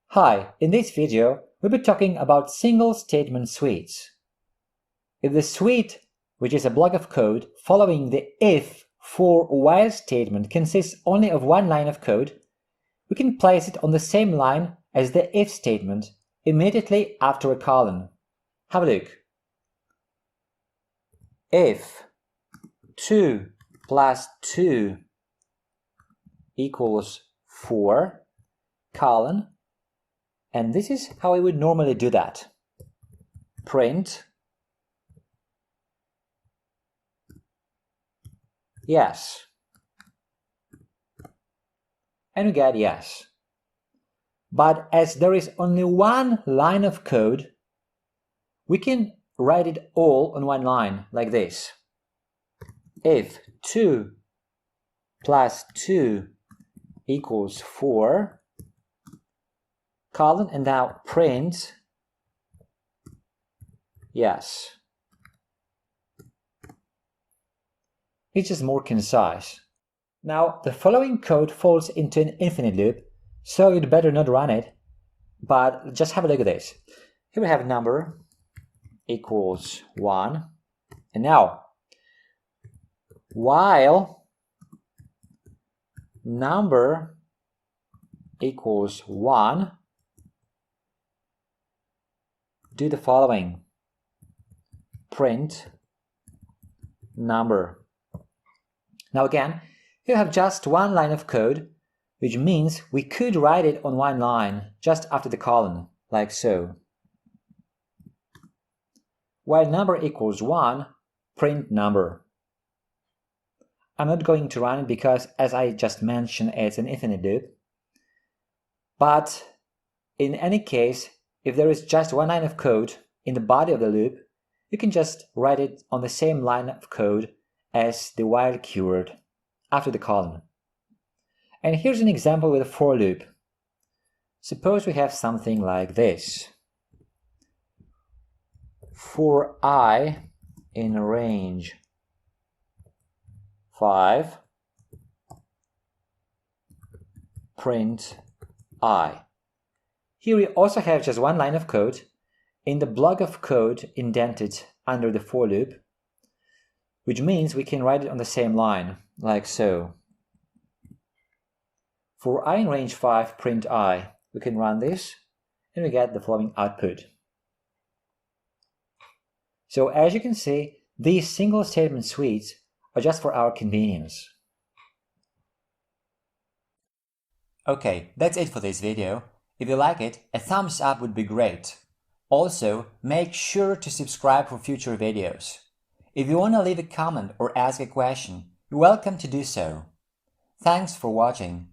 Hi, in this video, we'll be talking about single statement suites. If the suite, which is a block of code following the if, for, while statement consists only of one line of code, we can place it on the same line as the if statement immediately after a colon. Have a look. If 2 plus 2 equals 4, colon, and this is how I would normally do that. Print yes. And we get yes. But as there is only one line of code, we can write it all on one line, like this. If 2 plus 2 equals 4, colon, and now print yes. It's just more concise. Now, the following code falls into an infinite loop, so you'd better not run it, but just have a look at this. Here we have number equals 1, and now, while number equals 1, do the following. Print number. Now again, you have just one line of code, which means we could write it on one line just after the colon, like so. While number equals 1, print number. I'm not going to run it because, as I just mentioned, it's an infinite loop. But in any case, if there is just one line of code in the body of the loop, you can just write it on the same line of code as the while keyword after the colon. And here's an example with a for loop. Suppose we have something like this. For I in range 5, print I. Here we also have just one line of code in the block of code indented under the for loop, which means we can write it on the same line, like so. For I in range 5, print I. We can run this, and we get the following output. So as you can see, these single statement suites are just for our convenience. Okay, that's it for this video. If you like it, a thumbs up would be great. Also, make sure to subscribe for future videos. If you want to leave a comment or ask a question, you're welcome to do so. Thanks for watching.